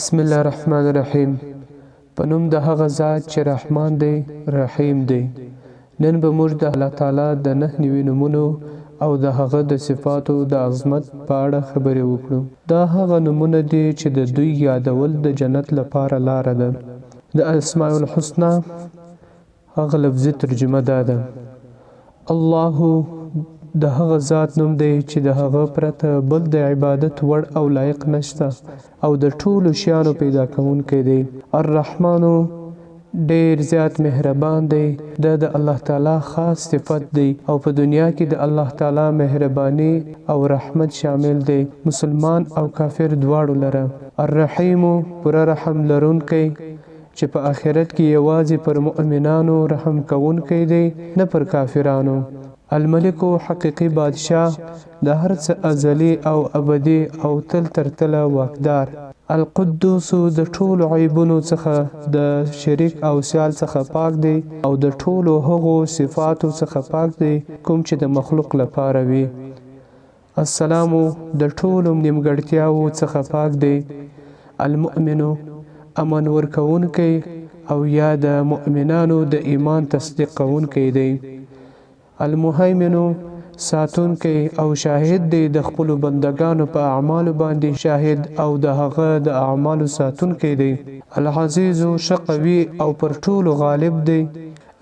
بسم الله الرحمن الرحیم. په نوم د هغه ذات چې رحمان دی رحیم دی. نن به موږ د الله تعالی د 9 نوي نومونو او د هغه د صفاتو د عظمت په اړه خبرې وکړو. دا هغه نومونه دي چې د دوی یادول د جنت لپاره لاره ده. د اسماء الحسنا هغه لفظي ترجمه ده: الله د هغه ذات نوم دی چې د هغه پرته بل د عبادت وړ او لایق نشته او د ټولو شیانو پیدا کوونکی دی. الرحمن ډیر زیات مهربان دی. د الله تعالی خاص صفت دی او په دنیا کې د الله تعالی مهرباني او رحمت شامل دی، مسلمان او کافر دواړو لره. الرحیم پوره رحم لرونکی چې په آخرت کې یوازې پر مؤمنانو رحم کوونکی دی، نه پر کافرانو. الملک حقیقي بادشاه، د هر څه ازلی او ابدي او تل تر تله واکدار. القدوس د ټولو عیبونو څخه د شریک او سیال څخه پاک دی او د ټولو هغو صفاتو څخه پاک دی کوم چې د مخلوق لپاره وي. السلام د ټولو نیمګړتیاو څخه پاک دی. المؤمن امن ورکوونکی او یا د مؤمنانو د ایمان تصدیق کوونکی دی. المهیمن ساتونکی او شاهد دی، د خپل بندگانو په اعمالو باندې شاهد او د هغه د اعمالو ساتونکی دی. العزیز شقوی او پر ټولو غالب دی.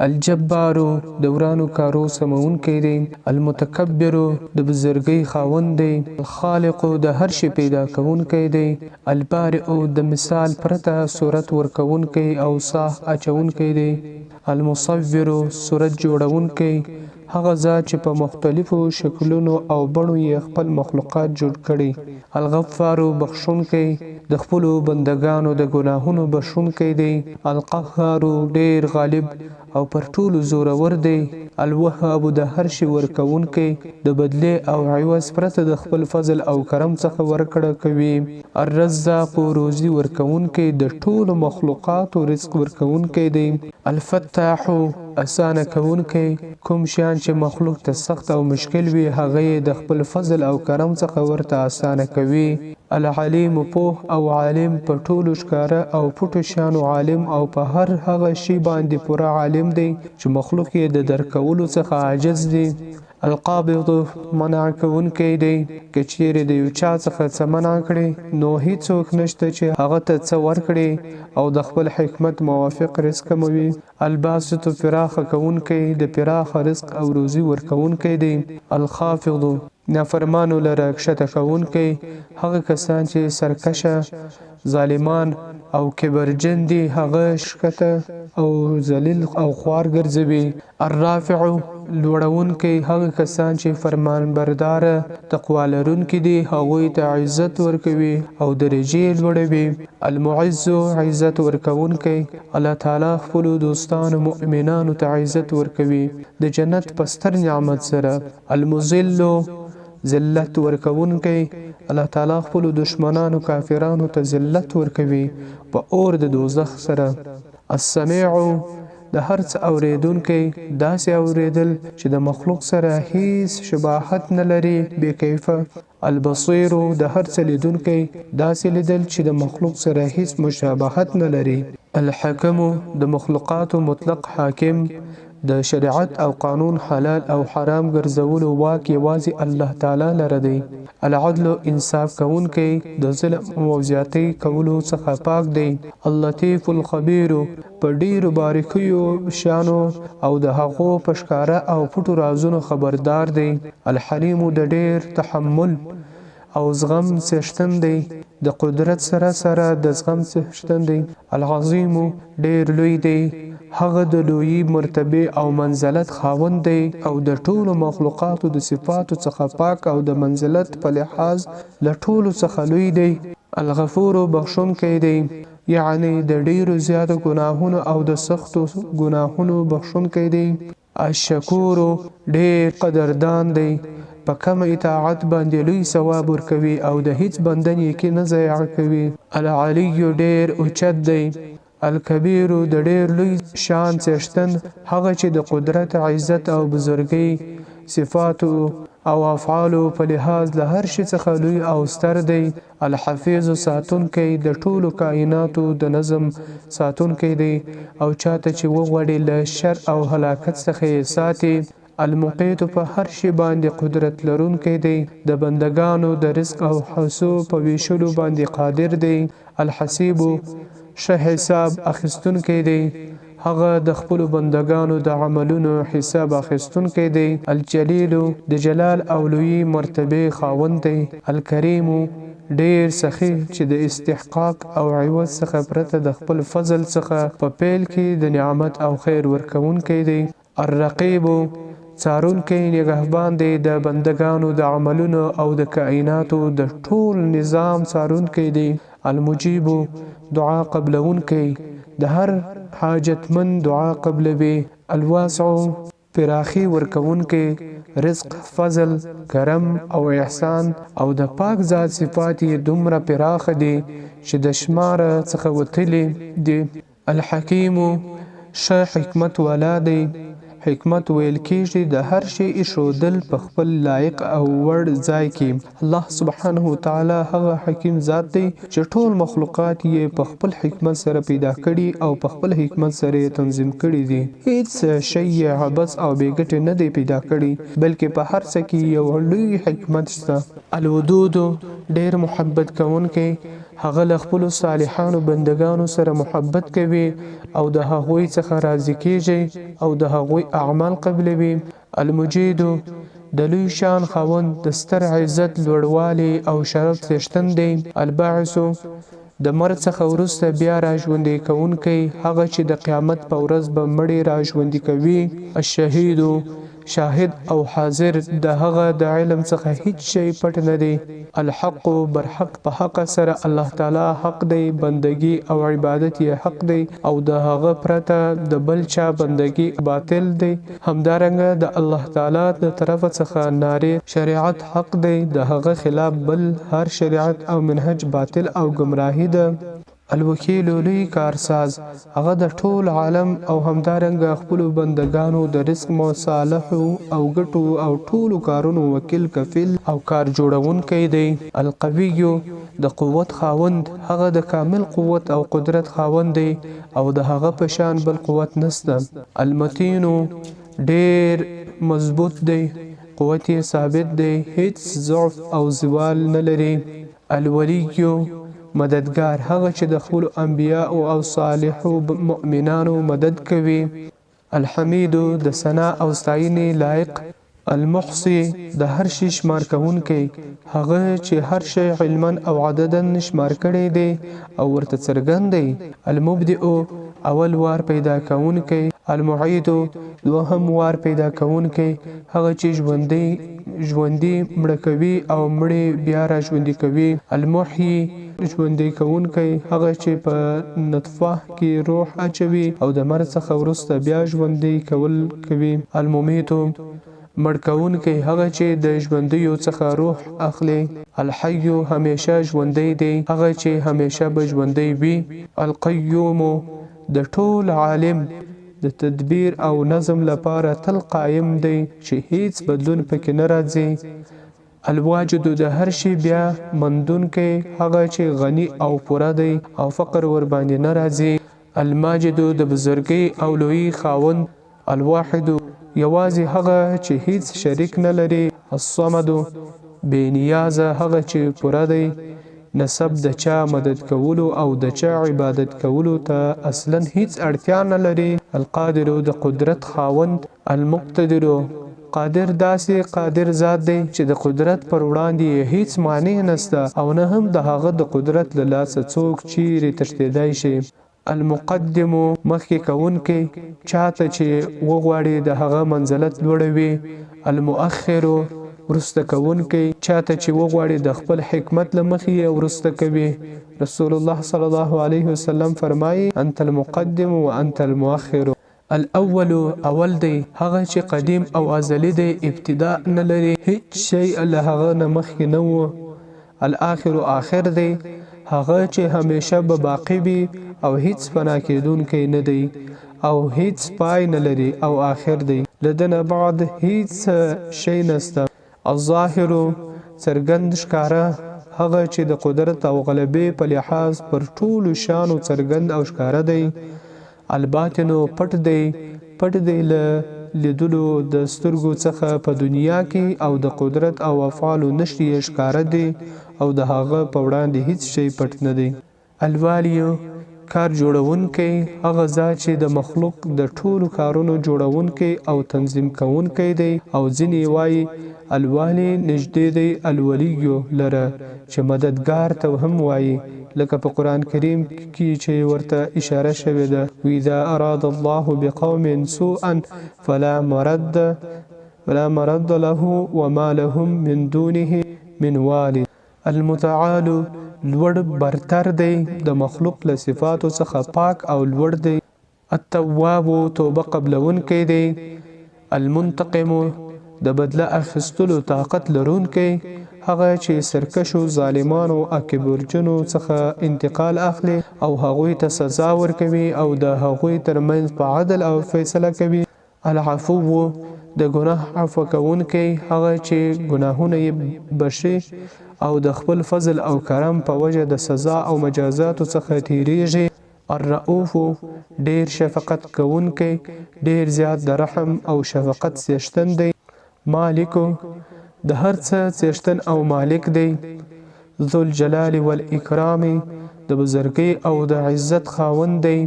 الجبار د ورانو کارو سمونکی دی. المتکبر د بزرګۍ خاوند دی. الخالق د هر شي پیدا کوونکی دی. البارئ د مثال پرته صورت ورکوونکی او ساه اچونکی دی. المصور صورت جوړونکی، هغه ذات چې په مختلفو شکلونو او بڼو یې خپل مخلوقات جوړ کړي. الغفار بخښونکی، د خپلو بندگانو د ګناهونو بخښونکی دی. القهار ډیر غالب او پر ټولو زورور دی. الوهاب د هر شي ورکوونکی، د بدلې او عوض پرته د خپل فضل او کرم څخه ورکړه کوي. الرزاق روزي ورکوونکی، د ټولو مخلوقاتو رزق ورکوونکی دی. الفتاح اسانه کوونکی، کوم شیان چې مخلوق ته سخت او مشکل وي هغه د خپل فضل او کرم څخه ورته اسانه کوي. العلیم پوه او عالم، په ټولو ښکاره او پټو شیانو عالم او په هر هغه شی باندې پوره عالم دی چې مخلوق یې د درک کولو څخه عاجز دی. القابض منع کوونکی دی، که چیرې د یو چا څخه څه منع کړي نو هیڅوک نشته چې هغه ته څه ورکړي او د خپل حکمت موافق رزق کوي. الباسط پراخه کوونکی، د پراخه رزق او روزي ورکوونکی دی. الخافض نافرمانو لره کښته کوونکی، هغه کسان چې سرکشه، ظالمان او کبرجن دي هغه ښکته او ذلیل او خوار ګرځوي. الرافع لوړونکی، هغه کسان چې فرمانبرداره تقوا لرونکي دي هغوی ته عزت ورکوي او درجې لوړوي. المعز عزت ورکوونکی، الله تعالی خپلو دوستانو مؤمنانو ته عزت ورکوي د جنت په ستر نعمت سره. المذل ذلت ورکوونکی، الله تعالی خپل دشمنانو کافرانو ته ذلت ورکوي په اور د دوزخ سره. السميع د هر څه اوریدونکی، داسې اوریدل چې د مخلوق سره هیڅ شباهت نه لري، بې کیفه. البصیر د هر څه لیدونکی، داسې لیدل چې د مخلوق سره هیڅ مشابهت نه لري. الحکم د مخلوقاتو مطلق حاکم، د شریعت او قانون حلال او حرام ګرځولو واک یوازې الله تعالی لره دی. العدل انصاف کوونکی، د ظلم او زیاتی کولو څخه پاک دی. اللطیف الخبیر په ډیرو باریکیو شانو او د هغو په ښکاره او پټو رازونو خبردار دی. الحلیم د ډیر تحمل او زغم څښتن دی، د قدرت سره سره د زغم څښتن دی. العظیم ډیر لوی دی، هغه د لویی مرتبه او منزلت خاوند دی او د ټولو مخلوقاتو د صفاتو څخه پاک او د منزلت په لحاظ له ټولو څخه لوی دی. الغفور بخښونکی دی، یعنی د ډیرو زیاتو ګناهونو او د سختو ګناهونو بخښونکی دی. الشکور ډیر قدردان دی، په کم اطاعت باندې لوی ثواب ورکوي او د هیڅ بنده نیکي نه ضایع کوي. العلی ډیر اوچت دی. الکبیر د ډیر لوی شان څښتن، هغه چې د قدرت، عزت او بزرګۍ صفاتو او افعالو په لحاظ له هر شي څخه لوی او ستر دی. الحفیظ ساتونکی د ټولو کائناتو د نظم ساتونکی دی او چاته چې وغواړي له شر او هلاکت څخه یې ساتي. المقیت په هر شي باندې قدرت لرونکی دی، د بندگانو د رزق او حسو په ویشلو باندې قادر دی. الحسیب ښه حساب اخیستونکی دی، هغه د خپل بندگانو د عملونو حساب اخیستونکی دی. الجلیل د جلال او لوی مرتبه خاوند دی. الکریم ډیر سخی چې د استحقاق او عوض څخه پرته د خپل فضل څخه په پیل کې د نعمت او خیر ورکونکی دی. الرقیب څارونکی نگهبان دی د بندگانو د عملونو او د کائناتو د ټول نظام څارونکی دی. المجیب دعا قبلونکی د هر حاجتمند دعا قبلوي. الواسع پراخي ورکونکی، رزق، فضل، کرم او احسان او د پاک ذات صفات یې دومره پراخ دي چې د شماره څخه وتلي دي. الحکیم ښه حکمت والا دی. حکمت ویل کېږي د هر شی ایښودل په خپل لایق او وړ ځای کې. الله سبحانه وتعالی هغه حکیم ذات دی چې ټول مخلوقات یې په خپل حکمت سره پیدا کړي او په خپل حکمت سره یې تنظیم کړي دي. هیڅ شی یې عبث او بې ګټې نه دی پیدا کړي، بلکې په هر څه کې یو لوی حکمت شته. الودود ډیر محبت کوونکی، هغه له خپل صالحانو بندگانو سره محبت کوي او د هغوی څخه راضي کیږي او د هغوی اعمال قبلوي. المجید د لوی شان خاوند، د ستر عزت، لوړوالی او شرف څښتن دی. الباعث د مرګ څخه وروسته بیا راژوندي کوونکی، هغه چې د قیامت په ورځ به مړي راژوندي کوي. الشهید شاهد او حاضر، د هغه د علم څخه هیڅ شی پټ نه دی. الحق برحق، په حق سره الله تعالی حق دی، بندگی او عبادت یې حق دی او د هغه پرته د بل چا بندگی باطل دی. همدارنګه د الله تعالی د طرف څخه ناری شریعت حق دی، د هغه خلاف بل هر شریعت او منهج باطل او گمراهی ده. الوکیل لوی کارساز، هغه د ټول عالم او همدارنګه خپل بندگانو د رزق، مصالح او ګټو او ټولو کارونو وکیل، کفیل او کار جوړونکی دی. القوی د قوت خاوند، هغه د کامل قوت او قدرت خاوند دی او د هغه په شان بل قوت نسته. المتین ډیر مضبوط دی، قوت یې ثابت دی، هیڅ ضعف او زوال نه لري. الولی مددگار، هغه چې د خپل انبیاء او صالحو مؤمنانو مدد کوي. الحمید د ثنا او ستاینې لایق. المحصی د هر شي شمار کوونکی، هغه چې هر شی علما او عددا شمار کړی دی او ورته څرګند دی. المبدئ اول وار پیدا کوونکی. المعید دوهم وار پیدا کوونکی، هغه چې ژوندي مړه کوي او مړي بیا را ژوندي کوي. المحیی ژوندي کوونکی، هغه چې په نطفه کې روح اچوي او د مرګ څخه وروسته بیا ژوندي کول کوي. الممیت مړ کوونکی، هغه چې د ژوندیو څخه روح اخلي. الحی همیشه ژوندی دی، هغه چې همیشه به ژوندی وي. القیوم د ټول عالم، د تدبیر او نظم لپاره تل قائم دی چې هیڅ بدلون پکې نه راځي. الواجد د هر شي بیا مندونکی، هغه چې غنی او پوره دی او فقر ور باندې نه راځي. الماجد د بزرګۍ او لوی خاوند. الواحد یوازې هغه چې هیڅ شریک نه لري. الصمد بې نیازه، هغه چې پوره دی، نسب د چا مدد کولو او د چا عبادت کولو ته اصلا هیڅ اړتیا نه لري. القادر د قدرت خاوند. المقتدر قادر داسې قادر ذات دی چې د قدرت پر وړاندې هیڅ معنی نسته او نه هم د هغه د قدرت له لاسه څوک چیرې تښتیدای شي. المقدم مخکې کوونکی، چاته چې وغواړي د هغه منزلت لوړوي. المؤخر ورسته کوونکی، چاته چې وغواړي د خپل حکمت له مخې یې ورسته کوي. رسول الله صلی الله علیه وسلم فرمایي: انت المقدم وانت المؤخر. الاول اول دی، هغه چې قدیم او ازلی دی، ابتداء نه لري، هیڅ شی له هغه نه مخکې نه و. الاخر آخر دی، هغه چې همیشه به باقی وي او هیڅ فنا کېدونکی نه دی او هیڅ پای نه لري او آخر دی، له ده نه بعد هیڅ شی نسته الظاهر څرګند ښکاره هغه چې د قدرت او غلبې په لحاظ پر ټولو شیانو څرګند او ښکاره دی. الباطن پټ دی له لیدلو د سترګو څخه په دنیا کې او د قدرت او افعالو نشي ښکاره دی او د هغه په وړاندې هیڅ شی پټ نه دی. الوالیو کار جوړونکی هغه ذات چې د مخلوق د ټولو کارونو جوړونکی او تنظیم کوونکی دی او ځینې وایي الوالی نږدې دی الولیو لره چې مددگار ته هم وایي لکه په قرآن کریم کې چې ورته اشاره شوې ده وَإِذَا أَرَادَ اللَّهُ بِقَوْمٍ سُوءًا فَلَا مَرَدَّ لَهُ وَمَا لَهُم مِّن دُونِهِ مِّن وَالٍ. المتعال لوړ برتر دی د مخلوق له صفاتو څخه پاک او لوړ دی. التواب توبه قبلونکی دی. المنتقم د بدله اخیستلو طاقت لرونکی هغه چې سرکشو ظالمانو او کبرجنو څخه انتقال اخلي او هغوی ته سزا ورکوي او د هغوی ترمنځ په عدل او فیصله کوي. العفو د ګناه عفو کوونکی هغه چې ګناهونه یې بخښي او د خپل فضل او کرم په وجه د سزا او مجازاتو څخه تیریږي. الرؤوف ډیر شفقت کوونکی ډیر زیات د رحم او شفقت څښتن دی. مالکو د هر څه څښتن او مالک دی. ذو الجلال والاکرام د بزرګۍ او د عزت خاوند دی.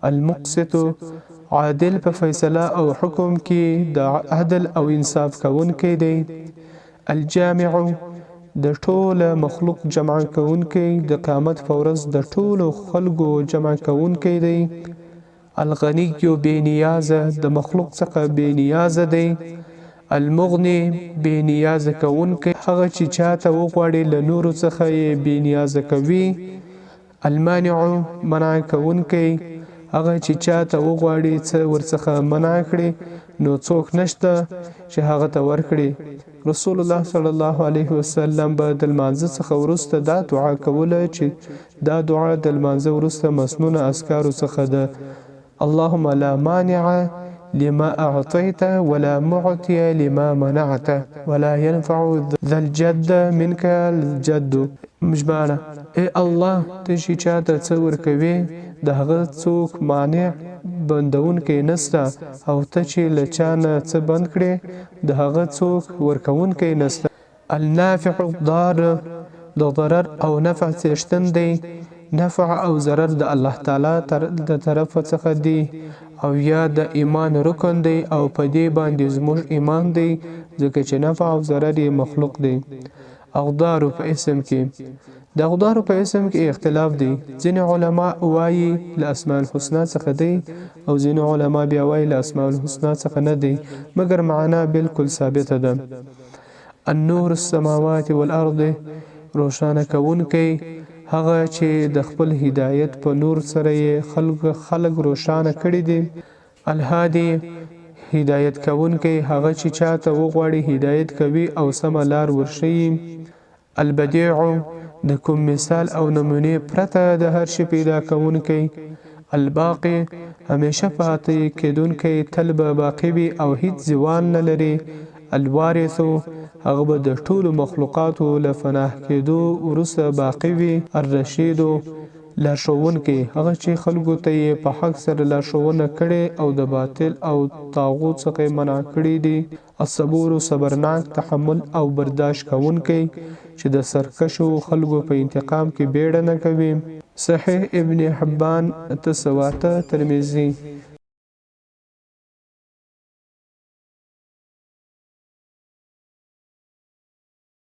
المقسط عادل په فیصله او حکم کې د عدل او انصاف کوونکی دی. الجامع د ټوله مخلوق جمع کوونکی د قیامت په ورځ د ټولو خلکو جمع کوونکی دی. الغنی بې نیازه د مخلوق څخه بې نیازه دی. المغنی بې نیازه کوونکی هغه چې چاته وغواړي له نورو څخه یې بې نیازه کوي. المانع منع کوونکی هغه چې چاته وغواړي څه ورڅخه منع کړي نو څوک نشته چې هغه ته ورکړي. رسول الله صلی الله علیه وسلم به د لمانځه څخه وروسته دا دعا کوله چې دا دعا د لمانځه وروسته مسنونه اذکارو څخه ده. اللهم لا مانع لما أعطيت ولا معطي لما منعت ولا ينفع ذا الجد منك الجد. مجمعنا اے الله ته چې چاته څه ورکوي د هغه څوک مانع بندونکی نسته او ته چې له چا نه څه بند کړې د هغه څوک ورکوونکی نسته. النافع الضار د ضرر او نفع څښتن دی. نفع او ضرر د الله تعالی د طرف څخه دی او یا د ایمان رکن دی او په دې باندې زموږ ایمان دی ځکه چې نفع او ضرر یې مخلوق دی. اقدار په اسم کې د اقدار په اسم کې اختلاف دی. ځینې علما وایي له اسماء الحسنا څخه دی او ځینې علما بیا وایي له اسماء الحسنا څخه نه دی مګر معنا بالکل ثابته ده. النور السماوات والارض روشانه کوونکی هغه چې د خپل هدایت په نور سره یې خلق روشانه کړي دي. الهادي هدایت کوونکی هغه چې چاته وغواړي هدایت کوي او سم لار ورشي. البديع د کوم مثال او نمونه پرته د هر شي پیدا کوونکی. الباقي همیشه پاتې کېدونکی تل به باقی وي او هیڅ زوال نه لري. الوارث هغه به د ټولو مخلوقاتو له فناه کېدو وروسته باقی وي. الرشید لارښوونکی هغه چې خلکو ته یې په حق سره لارښوونه کړې او د باطل او طاغوت څخه منع کړي دي. الصبور صبرناک تحمل او برداشت کوونکی چې د سرکشو خلکو په انتقام کې بیړه نه کوي. صحیح ابن حبان 308 ترمذی